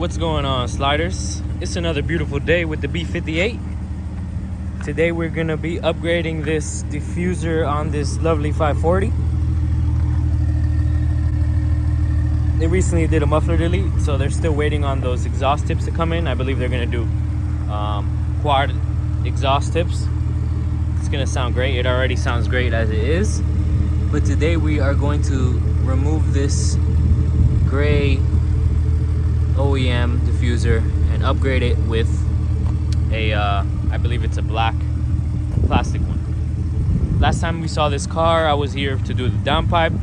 What's going on, sliders? It's another beautiful day with the B58. Today we're gonna be upgrading this diffuser on this lovely 540. They recently did a muffler delete, so they're still waiting on those exhaust tips to come in. I believe they're gonna do quad exhaust tips. It's gonna sound great. It already sounds great as it is. But today we are going to remove this gray OEM diffuser and upgrade it with a I believe it's a black plastic one. Last time we saw this car, I was here to do the downpipe.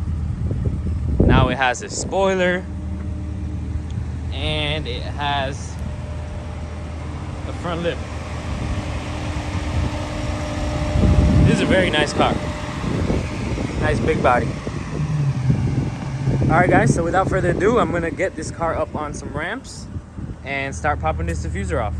Now it has a spoiler and it has a front lip. This is a very nice car. Nice big body. Alright guys, so without further ado, I'm gonna get this car up on some ramps and start popping this diffuser off.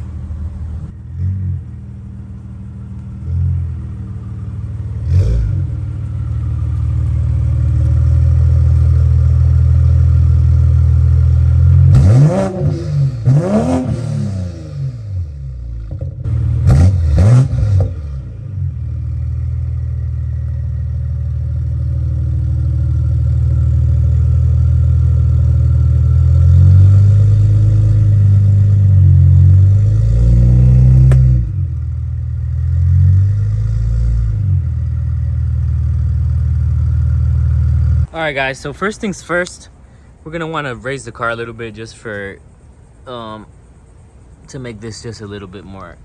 Alright guys, so first things first, we're gonna want to raise the car a little bit just for to make this just a little bit more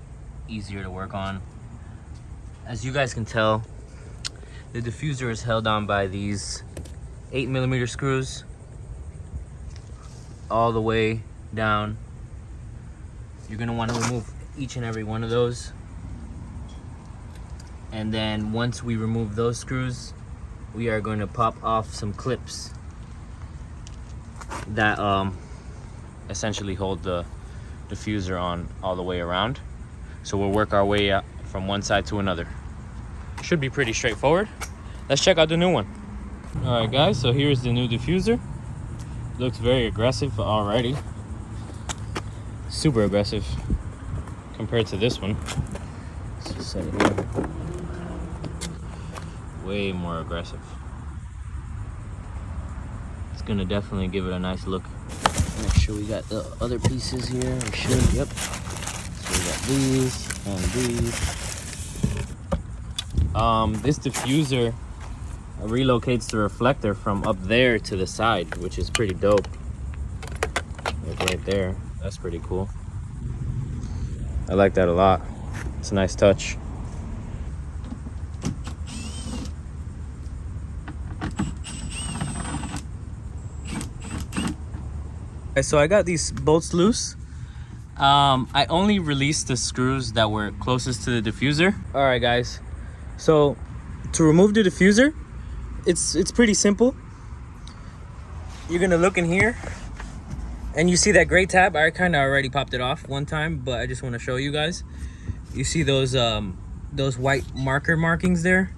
easier to work on. As you guys can tell, the diffuser is held on by these 8mm screws all the way down. You're gonna want to remove each and every one of those, and then once we remove those screws, we are going to pop off some clips that essentially hold the diffuser on all the way around. So we'll work our way up from one side to another. Should be pretty straightforward. Let's check out the new one. All right guys, so here's the new diffuser. Looks very aggressive already. Super aggressive compared to this one. Let's just set it here. Way more aggressive. It's gonna definitely give it a nice look. Make sure we got the other pieces here. We should, yep. So we got these and these. This diffuser relocates the reflector from up there to the side, which is pretty dope. Like right there. That's pretty cool. I like that a lot. It's a nice touch. So I got these bolts loose. I only released the screws that were closest to the diffuser. All right guys, so to remove the diffuser, it's pretty simple. You're gonna look in here and you see that gray tab. I kind of already popped it off one time, but I just want to show you guys. You see those white marker markings there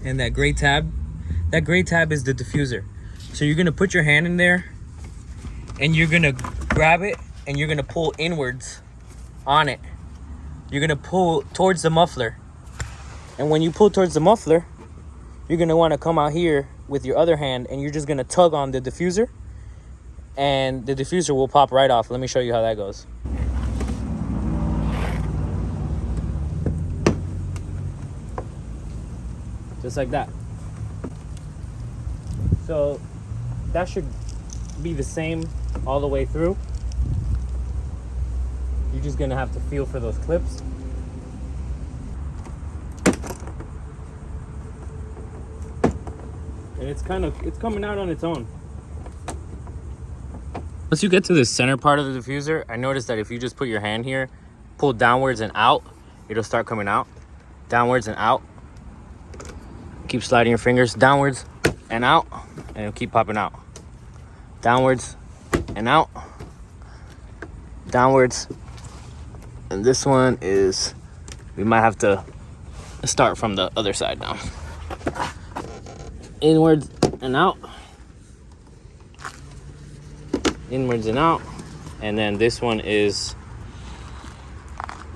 and that gray tab? That gray tab is the diffuser. So you're gonna put your hand in there and you're gonna grab it and you're gonna pull inwards on it. You're gonna pull towards the muffler. And when you pull towards the muffler, you're gonna wanna come out here with your other hand and you're just gonna tug on the diffuser and the diffuser will pop right off. Let me show you how that goes. Just like that. So that should be the same all the way through. You're just gonna have to feel for those clips. And it's coming out on its own. Once you get to the center part of the diffuser, I noticed that if you just put your hand here, pull downwards and out, it'll start coming out. Downwards and out. Keep sliding your fingers downwards and out, and it'll keep popping out. Downwards and out. Downwards. And this one is, we might have to start from the other side now. Inwards and out. Inwards and out. and then this one is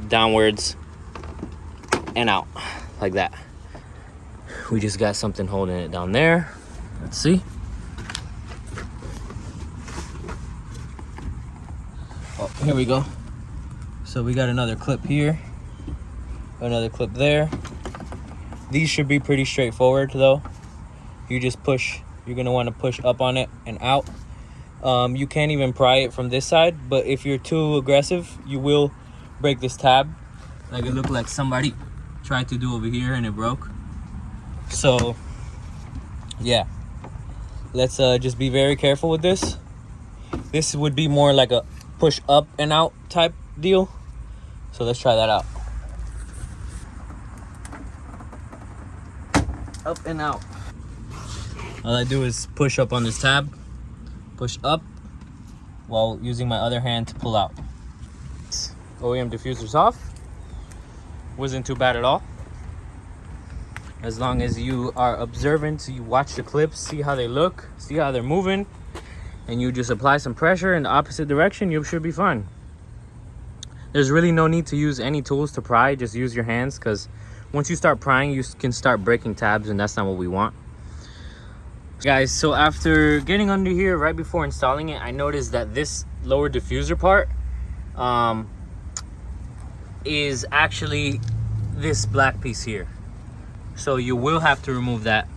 downwards and out like that. We just got something holding it down there. Let's see. Oh, here we go. So we got another clip here, another clip there. These should be pretty straightforward though. You just push, you're gonna wanna push up on it and out. You can't even pry it from this side, but if you're too aggressive, you will break this tab. Like it looked like somebody tried to do over here and it broke. So yeah, let's just be very careful with this. This would be more like a push up and out type deal. So let's try that out. Up and out. All I do is push up on this tab, push up while using my other hand to pull out. OEM diffuser's off. Wasn't too bad at all. As long as you are observant, you watch the clips, see how they look, see how they're moving, and you just apply some pressure in the opposite direction, you should be fine. There's really no need to use any tools to pry, just use your hands, because once you start prying, you can start breaking tabs, and that's not what we want. Guys, so after getting under here, right before installing it, I noticed that this lower diffuser part is actually this black piece here. So you will have to remove that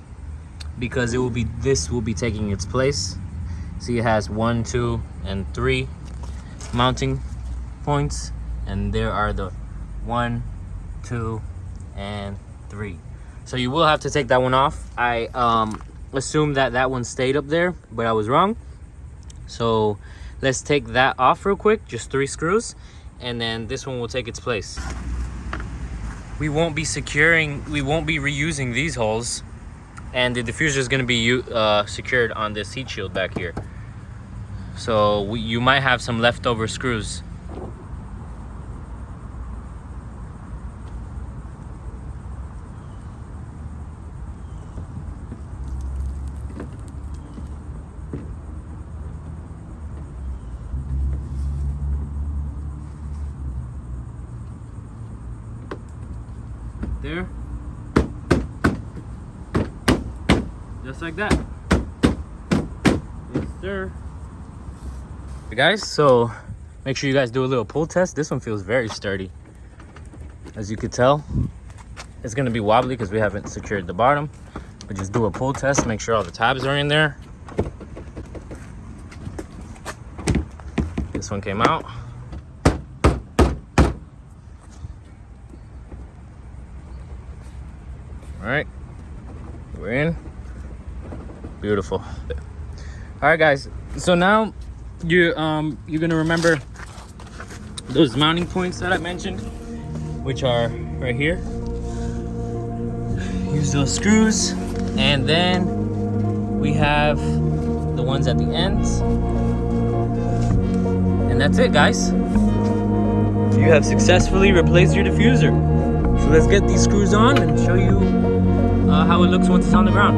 because this will be taking its place. See, it has 1, 2, and 3 mounting points, and there are the 1, 2, and 3. So you will have to take that one off. I assumed that one stayed up there, but I was wrong. So let's take that off real quick, just 3 screws, and then this one will take its place. We won't be reusing these holes, and the diffuser is going to be secured on this heat shield back here. So you might have some leftover screws. There, just like that. Yes, sir. Hey guys, so make sure you guys do a little pull test. This one feels very sturdy. As you can tell, it's gonna be wobbly because we haven't secured the bottom, but just do a pull test, make sure all the tabs are in there. This one came out. All right, we're in. Beautiful. All right, guys. So now you're gonna remember those mounting points that I mentioned, which are right here. Use those screws, and then we have the ones at the ends, and that's it, guys. You have successfully replaced your diffuser. So let's get these screws on and show you how it looks once it's on the ground.